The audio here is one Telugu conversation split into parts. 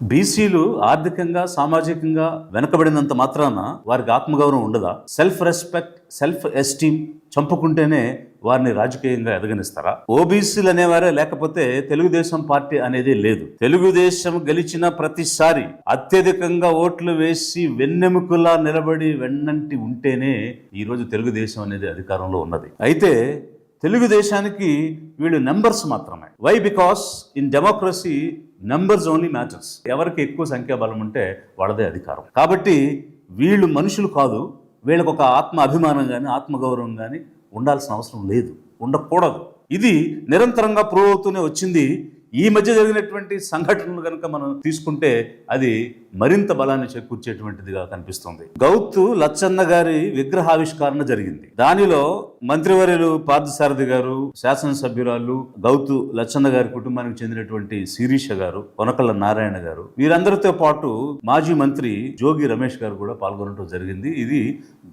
బీసీలు ఆర్థికంగా సామాజికంగా వెనకబడినంత మాత్రాన వారికి ఆత్మగౌరవం ఉండదా? సెల్ఫ్ రెస్పెక్ట్, సెల్ఫ్ ఎస్టీమ్ చంపుకుంటేనే వారిని రాజకీయంగా ఎదగనిస్తారా? ఓబీసీలు అనేవారే లేకపోతే తెలుగుదేశం పార్టీ అనేది లేదు. తెలుగుదేశం గెలిచిన ప్రతిసారి అత్యధికంగా ఓట్లు వేసి వెన్నెముకలా నిలబడి వెన్నంటి ఉంటేనే ఈరోజు తెలుగుదేశం అనేది అధికారంలో ఉన్నది. అయితే తెలుగుదేశానికి వీళ్ళు నెంబర్స్ మాత్రమే. Why? Because in democracy numbers only matters. ఎవరికి ఎక్కువ సంఖ్యాబలం ఉంటే వాళ్ళదే అధికారం. కాబట్టి వీళ్ళు మనుషులు కాదు. వీళ్ళకు ఒక ఆత్మ అభిమానం కానీ ఆత్మగౌరవం కానీ ఉండాల్సిన అవసరం లేదు, ఉండకూడదు. ఇది నిరంతరంగా ప్రూవ్ అవుతూనే వచ్చింది. ఈ మధ్య జరిగినటువంటి సంఘటనలు కనుక మనం తీసుకుంటే అది మరింత బలాన్ని చేకూర్చేటువంటిదిగా కనిపిస్తుంది. గౌతు లచ్చన్న గారి విగ్రహావిష్కరణ జరిగింది. దానిలో మంత్రివర్యులు పార్థసారథి గారు, శాసనసభ్యురాలు గౌతు లచ్చన్న గారి కుటుంబానికి చెందినటువంటి శిరీష గారు, కొనకళ్ళ నారాయణ గారు, వీరందరితో పాటు మాజీ మంత్రి జోగి రమేష్ గారు కూడా పాల్గొనడం జరిగింది. ఇది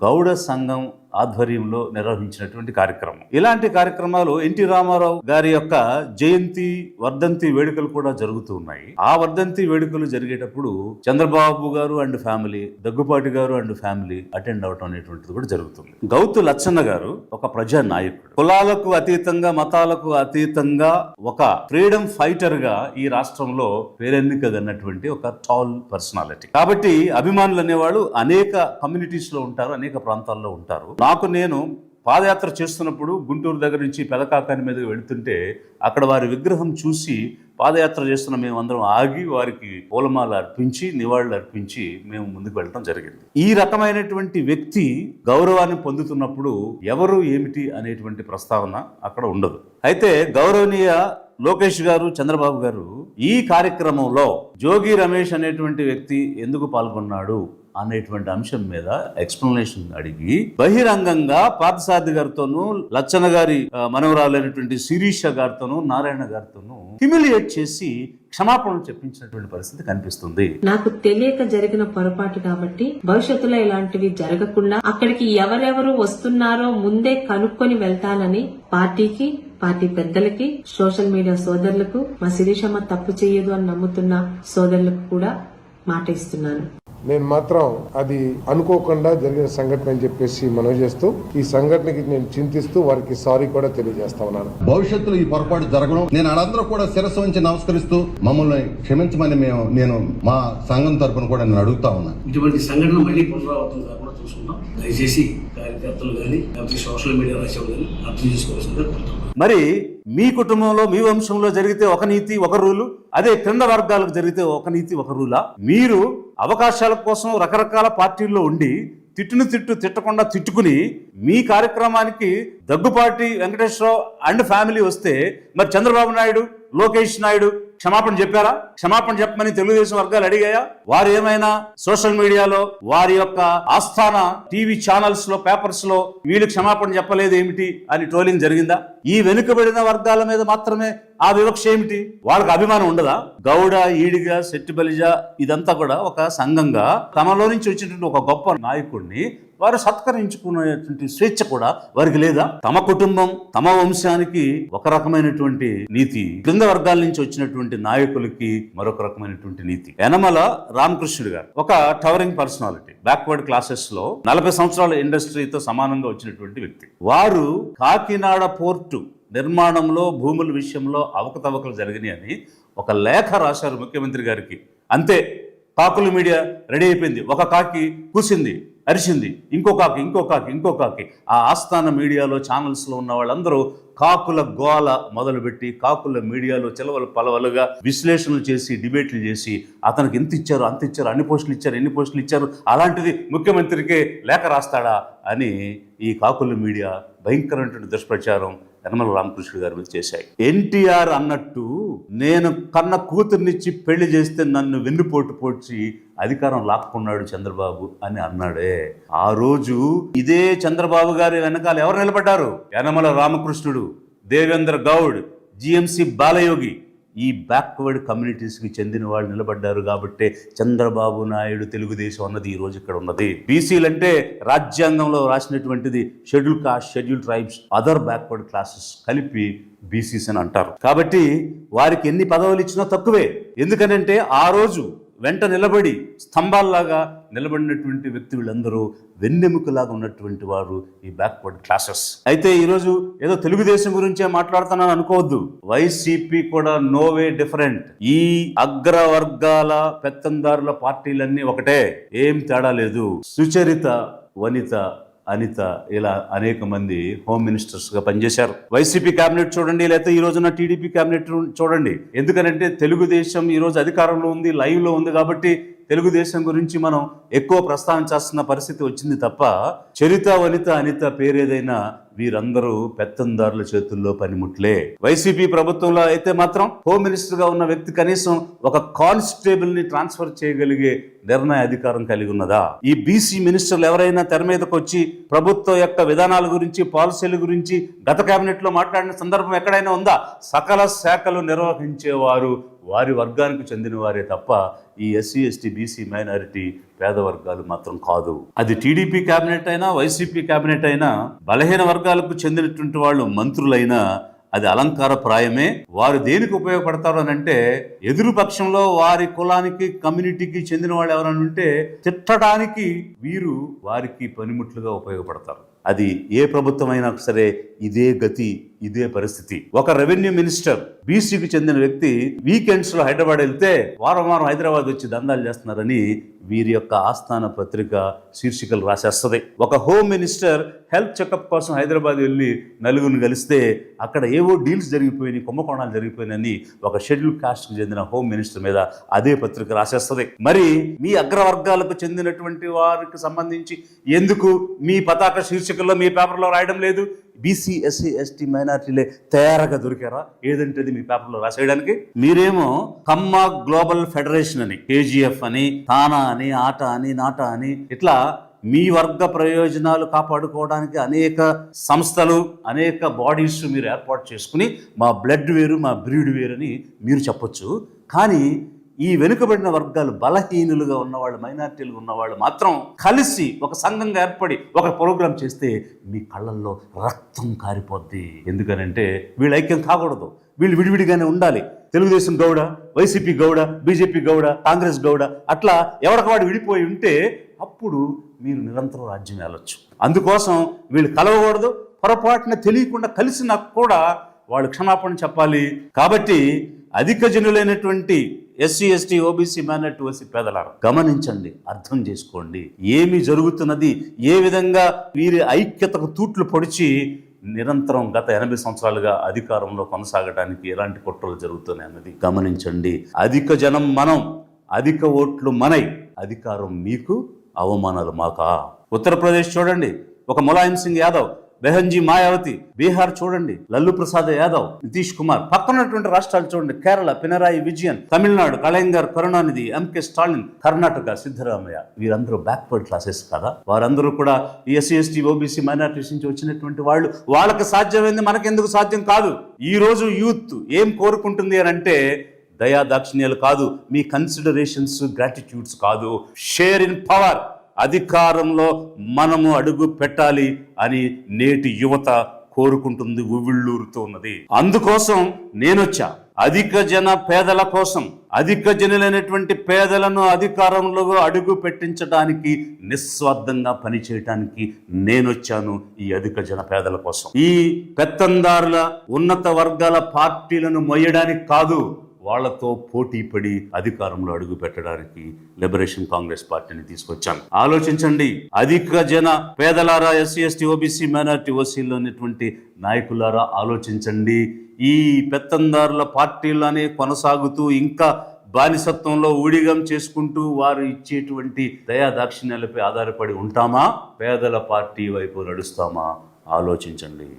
గౌడ సంఘం ఆధ్వర్యంలో నిర్వహించినటువంటి కార్యక్రమం. ఇలాంటి కార్యక్రమాలు ఎన్టీ రామారావు గారి యొక్క జయంతి, వర్ధంతి వేడుకలు కూడా జరుగుతూ ఉన్నాయి. ఆ వర్ధంతి వేడుకలు జరిగేటప్పుడు చంద్రబాబు గారు అండ్ ఫ్యామిలీ, దగ్గుపాటి గారు అండ్ ఫ్యామిలీ అటెండ్ అవటం అనేటువంటిది కూడా జరుగుతుంది. గౌతు లచ్చన్న గారు ఒక ప్రజా నాయకుడు. కులాలకు అతీతంగా, మతాలకు అతీతంగా ఒక ఫ్రీడమ్ ఫైటర్ గా ఈ రాష్ట్రంలో పేరెన్నికగన్నటువంటి ఒక టాల్ పర్సనాలిటీ. కాబట్టి అభిమానులు అనేవాళ్ళు అనేక కమ్యూనిటీస్ లో ఉంటారు, అనేక ప్రాంతాల్లో ఉంటారు. నేను పాదయాత్ర చేస్తున్నప్పుడు గుంటూరు దగ్గర నుంచి పెదకాకాని మీదకి వెళుతుంటే అక్కడ వారి విగ్రహం చూసి పాదయాత్ర చేస్తున్న మేమందరం ఆగి వారికి పూలమాల అర్పించి, నివాళులు అర్పించి మేము ముందుకు వెళ్ళడం జరిగింది. ఈ రకమైనటువంటి వ్యక్తి గౌరవాన్ని పొందుతున్నప్పుడు ఎవరు ఏమిటి అనేటువంటి ప్రస్తావన అక్కడ ఉండదు. అయితే గౌరవనీయ లోకేష్ గారు, చంద్రబాబు గారు ఈ కార్యక్రమంలో జోగి రమేష్ అనేటువంటి వ్యక్తి ఎందుకు పాల్గొన్నాడు అనేటువంటి అంశం మీద ఎక్స్ప్లెనేషన్ అడిగి బహిరంగంగా పార్థసారథి గారితోనూ, లచ్చన్న గారి మనవరాలైనటువంటి శిరీష గారితోనూ, నారాయణ గారితోనూ హ్యూమిలియేట్ చేసి క్షమాపణలు చెప్పించినటువంటి పరిస్థితి కనిపిస్తుంది. నాకు తెలియక జరిగిన పొరపాటు కాబట్టి భవిష్యత్తులో ఇలాంటివి జరగకుండా అక్కడికి ఎవరెవరు వస్తున్నారో ముందే కనుక్కొని వెళ్తానని పార్టీకి, పార్టీ పెద్దలకి, సోషల్ మీడియా సోదరులకు, మా శిరీషమ్మ తప్పు చేయదు అని నమ్ముతున్న సోదరులకు కూడా మాట ఇస్తున్నాను. నేను మాత్రం అది అనుకోకుండా జరిగిన సంఘటన అని చెప్పేసి మనవి చేస్తూ ఈ సంఘటనకి నేను చింతిస్తూ వారికి సారీ కూడా తెలియజేస్తా ఉన్నాను. భవిష్యత్తులో ఈ పొరపాటు జరగడం నేను వాళ్ళందరూ కూడా శిరస్సు వంచి నమస్కరిస్తూ మమ్మల్ని క్షమించమని నేను మా సంఘం తరపున కూడా నేను అడుగుతా ఉన్నాను. ఇటువంటి సంఘటన మళ్ళీ పునరావృతం కాకుండా చూసుకుంటాం. దయచేసి కార్యకర్తలు కానీ లేకపోతే సోషల్ మీడియా రాసేవాళ్ళు కానీ అర్థం చేసుకోవాల్సిందే కోరుతున్నాం. మరి మీ కుటుంబంలో, మీ వంశంలో జరిగితే ఒక నీతి, ఒక రూలు, అదే క్రింద వర్గాలకు జరిగితే ఒక నీతి, ఒక రూలా? మీరు అవకాశాల కోసం రకరకాల పార్టీల్లో ఉండి తిట్టకుండా తిట్టుకుని మీ కార్యక్రమానికి దగ్గుపాటి వెంకటేశ్వరరావు అండ్ ఫ్యామిలీ వస్తే మరి చంద్రబాబు నాయుడు, లోకేష్ నాయుడు క్షమాపణ చెప్పారా? క్షమాపణ చెప్పమని తెలుగుదేశం వర్గాలు అడిగాయా? వారు ఏమైనా సోషల్ మీడియాలో, వారి యొక్క ఆస్థాన టీవీ ఛానల్స్ లో, పేపర్స్ లో వీళ్ళు క్షమాపణ చెప్పలేదు ఏమిటి అని ట్రోలింగ్ జరిగిందా? ఈ వెనుకబడిన వర్గాల మీద మాత్రమే ఆ వివక్ష ఏమిటి? వాళ్ళకి అభిమానం ఉండదా? గౌడ, ఈడిగ, సెట్టిబలిజ ఇదంతా కూడా ఒక సంఘంగా తమలో నుంచి వచ్చినటువంటి ఒక గొప్ప నాయకుడిని వారు సత్కరించుకునేటువంటి స్వేచ్ఛ కూడా వారికి లేదా? తమ కుటుంబం, తమ వంశానికి ఒక రకమైనటువంటి నీతి, క్రింద వర్గాల నుంచి వచ్చినటువంటి నాయకులకి మరొక రకమైనటువంటి నీతి. యనమల రామకృష్ణుడు గారు ఒక టవరింగ్ పర్సనాలిటీ, బ్యాక్వర్డ్ క్లాసెస్ లో 40 సంవత్సరాల ఇండస్ట్రీతో సమానంగా వచ్చినటువంటి వ్యక్తి. వారు కాకినాడ పోర్టు నిర్మాణంలో భూముల విషయంలో అవకతవకలు జరిగినాయని ఒక లేఖ రాశారు ముఖ్యమంత్రి గారికి. అంతే, కాకుల మీడియా రెడీ అయిపోయింది. ఒక కాకి కూసింది, అరిచింది, ఇంకో కాకి. ఆ ఆస్థాన మీడియాలో, ఛానల్స్ లో ఉన్న వాళ్ళందరూ కాకుల గోల మొదలుపెట్టి కాకుల మీడియాలో చిలవలు పలవలుగా విశ్లేషణలు చేసి, డిబేట్లు చేసి, అతనికి ఎంత ఇచ్చారు, అంత ఇచ్చారు, ఎన్ని పోస్టులు ఇచ్చారు, అలాంటిది ముఖ్యమంత్రికి లేఖ రాస్తాడా అని ఈ కాకుల మీడియా భయంకరమైన దుష్ప్రచారం యనమల రామకృష్ణుడు గారి మీద చేశాయి. ఎన్టీఆర్ అన్నట్టు నేను కన్న కూతుర్నిచ్చి పెళ్లి చేస్తే నన్ను వెన్నుపోటు పోడ్చి అధికారం లాక్కున్నాడు చంద్రబాబు అని అన్నాడే. ఆ రోజు ఇదే చంద్రబాబు గారి వెనకాల ఎవరు నిలబడ్డారు? యనమల రామకృష్ణుడు, దేవేంద్ర గౌడ్, జిఎంసి బాలయోగి, ఈ బ్యాక్వర్డ్ కమ్యూనిటీస్కి చెందిన వాళ్ళు నిలబడ్డారు కాబట్టే చంద్రబాబు నాయుడు తెలుగుదేశం అన్నది ఈ రోజు ఇక్కడ ఉన్నది. బీసీలు అంటే రాజ్యాంగంలో రాసినటువంటిది schedule caste, schedule tribes, other backward classes కలిపి బీసీస్ అని అంటారు. కాబట్టి వారికి ఎన్ని పదవులు ఇచ్చినా తక్కువే. ఎందుకనంటే ఆ రోజు వెంట నిలబడి స్తంభాల్లాగా నిలబడినటువంటి వ్యక్తి వీళ్ళందరూ వెన్నెముకలాగా ఉన్నటువంటి వారు ఈ బ్యాక్వర్డ్ క్లాసెస్. అయితే ఈరోజు ఏదో తెలుగుదేశం గురించే మాట్లాడుతున్నాను అనుకోవద్దు. వైసీపీ కూడా నో వే డిఫరెంట్. ఈ అగ్రవర్గాల పెత్తందారుల పార్టీలన్నీ ఒకటే, ఏం తేడా లేదు. సుచరిత, వనిత, అనిత ఇలా అనేక మంది హోమ్ మినిస్టర్స్ గా పనిచేశారు. వైసీపీ కేబినెట్ చూడండి, లేకపోతే ఈ రోజున టీడీపీ కేబినెట్ చూడండి. ఎందుకనంటే తెలుగుదేశం ఈ రోజు అధికారంలో ఉంది, లైవ్ లో ఉంది కాబట్టి తెలుగుదేశం గురించి మనం ఎక్కువ ప్రస్తావించాల్సిన పరిస్థితి వచ్చింది తప్ప చరిత, వనిత, అనిత పేరేదైనా వీరందరూ పెత్తందారుల చేతుల్లో పనిముట్లే. వైసీపీ ప్రభుత్వంలో అయితే మాత్రం హోమ్ మినిస్టర్ గా ఉన్న వ్యక్తి కనీసం ఒక కానిస్టేబుల్ ని ట్రాన్స్ఫర్ చేయగలిగే నిర్ణయ అధికారం కలిగి ఉన్నదా? ఈ బీసీ మినిస్టర్లు ఎవరైనా తెర మీదకి వచ్చి ప్రభుత్వం యొక్క విధానాల గురించి, పాలసీల గురించి గత కేబినెట్ లో మాట్లాడిన సందర్భం ఎక్కడైనా ఉందా? సకల శాఖలు నిర్వహించేవారు వారి వర్గానికి చెందిన వారే తప్ప ఈ ఎస్సీ, ఎస్టీ, బీసీ, మైనారిటీ పేద వర్గాలు మాత్రం కాదు. అది టీడీపీ కేబినెట్ అయినా, వైసీపీ కేబినెట్ అయినా, బలహీన వర్గాలకు చెందినటువంటి వాళ్ళు మంత్రులైనా అది అలంకార ప్రాయమే. వారు దేనికి ఉపయోగపడతారు అని అంటే, ఎదురు పక్షంలో వారి కులానికి, కమ్యూనిటీకి చెందిన వాళ్ళు ఎవరైనా ఉంటే తిట్టడానికి వీరు వారికి పనిముట్లుగా ఉపయోగపడతారు. అది ఏ ప్రభుత్వం అయినా సరే ఇదే గతి, ఇదే పరిస్థితి. ఒక రెవెన్యూ మినిస్టర్ బీసీకి చెందిన వ్యక్తి వీకెండ్స్ లో హైదరాబాద్ వెళ్తే వారం వారం హైదరాబాద్ వచ్చి దందాలు చేస్తున్నారని వీరి యొక్క ఆస్థాన పత్రిక శీర్షికలు రాసేస్తుంది. ఒక హోమ్ మినిస్టర్ హెల్త్ చెకప్ కోసం హైదరాబాద్ వెళ్ళి నలుగురిని కలిస్తే అక్కడ ఏవో డీల్స్ జరిగిపోయినాయి, కుంభకోణాలు జరిగిపోయినని ఒక షెడ్యూల్ కాస్ట్ కు చెందిన హోమ్ మినిస్టర్ మీద అదే పత్రిక రాసేస్తుంది. మరి మీ అగ్రవర్గాలకు చెందినటువంటి వారికి సంబంధించి ఎందుకు మీ పతాక శీర్షికల్లో, మీ పేపర్లో రాయడం లేదు? బీసీ, ఎస్సీ, ఎస్టీ, మైనార్టీలే తయారుగా దొరికారా ఏదంటే మీ పేపర్లో రాసేయడానికి? మీరేమో కమ్మ గ్లోబల్ ఫెడరేషన్ అని, కేజీఎఫ్ అని, తానా అని, ఆట అని, నాట అని, ఇట్లా మీ వర్గ ప్రయోజనాలు కాపాడుకోవడానికి అనేక సంస్థలు, అనేక బాడీస్ మీరు ఏర్పాటు చేసుకుని మా బ్లడ్ వేరు, మా బ్రీడ్ వేరు అని మీరు చెప్పొచ్చు. కానీ ఈ వెనుకబడిన వర్గాలు, బలహీనులుగా ఉన్నవాళ్ళు, మైనార్టీలుగా ఉన్నవాళ్ళు మాత్రం కలిసి ఒక సంఘంగా ఏర్పడి ఒక ప్రోగ్రాం చేస్తే మీ కళ్ళల్లో రక్తం కారిపోద్ది. ఎందుకనంటే వీళ్ళు ఐక్యం కాకూడదు, వీళ్ళు విడివిడిగానే ఉండాలి. తెలుగుదేశం గౌడ, వైసీపీ గౌడ, బీజేపీ గౌడ, కాంగ్రెస్ గౌడ, అట్లా ఎవరికవాడు విడిపోయి ఉంటే అప్పుడు మీరు నిరంతరం రాజ్యం వెళ్ళొచ్చు. అందుకోసం వీళ్ళు కలవకూడదు. పొరపాటున తెలియకుండా కలిసినా కూడా వాళ్ళు క్షమాపణ చెప్పాలి. కాబట్టి అధిక జనులైనటువంటి SC, ST, OBC, minority, OC పేదలారా గమనించండి, అర్థం చేసుకోండి ఏమి జరుగుతున్నది. ఏ విధంగా వీరి ఐక్యతకు తూట్లు పొడిచి నిరంతరం గత 80 సంవత్సరాలుగా అధికారంలో కొనసాగడానికి ఎలాంటి కుట్రలు జరుగుతున్నాయి అన్నది గమనించండి. అధిక జనం మనం, అధిక ఓట్లు మనై, అధికారం మీకు, అవమానాలు మాకా. ఉత్తరప్రదేశ్ చూడండి, ఒక ములాయం సింగ్ యాదవ్, బెహన్జీ మాయావతి. బీహార్ చూడండి, లల్లు ప్రసాద్ యాదవ్, నితీష్ కుమార్. పక్కనటువంటి రాష్ట్రాలు చూడండి, కేరళ పినరాయి విజయన్, తమిళనాడు కళింగర్ కరుణానిధి, ఎంకే స్టాలిన్, కర్ణాటక సిద్ధరామయ్య. వీరందరూ బ్యాక్వర్డ్ క్లాసెస్ కదా. వారందరూ కూడా ఎస్సీ, ఎస్టీ, ఓబీసీ, మైనారిటీస్ నుంచి వచ్చినటువంటి వాళ్ళు. వాళ్ళకి సాధ్యమైంది మనకెందుకు సాధ్యం కాదు? ఈ రోజు యూత్ ఏం కోరుకుంటుంది అని అంటే దయా దాక్షిణ్యాలు కాదు, మీ కన్సిడరేషన్స్, గ్రాటిట్యూడ్స్ కాదు, షేర్ ఇన్ పవర్. అధికారంలో మనము అడుగు పెట్టాలి అని నేటి యువత కోరుకుంటుంది, ఉవ్విళ్ళూరుతూ ఉన్నది. అందుకోసం నేనొచ్చా. అధిక జన పేదల కోసం, అధిక జనులైనటువంటి పేదలను అధికారంలో అడుగు పెట్టించడానికి, నిస్వార్థంగా పనిచేయటానికి నేనొచ్చాను. ఈ అధిక జన పేదల కోసం, ఈ పెత్తందారుల, ఉన్నత వర్గాల పార్టీలను మొయ్యడానికి కాదు, వాళ్లతో పోటీ పడి అధికారంలో అడుగు పెట్టడానికి లిబరేషన్ కాంగ్రెస్ పార్టీని తీసుకొచ్చాను. ఆలోచించండి అధిక జన పేదలారా, ఎస్సీ, ఎస్టీ, ఓబీసీ, మైనారిటీ, ఓసీలో ఉన్నటువంటి నాయకులారా ఆలోచించండి. ఈ పెత్తందారుల పార్టీలనే కొనసాగుతూ ఇంకా బానిసత్వంలో ఊడిగం చేసుకుంటూ వారు ఇచ్చేటువంటి దయా దాక్షిణ్యాలపై ఆధారపడి ఉంటామా? పేదల పార్టీ వైపు నడుస్తామా? ఆలోచించండి.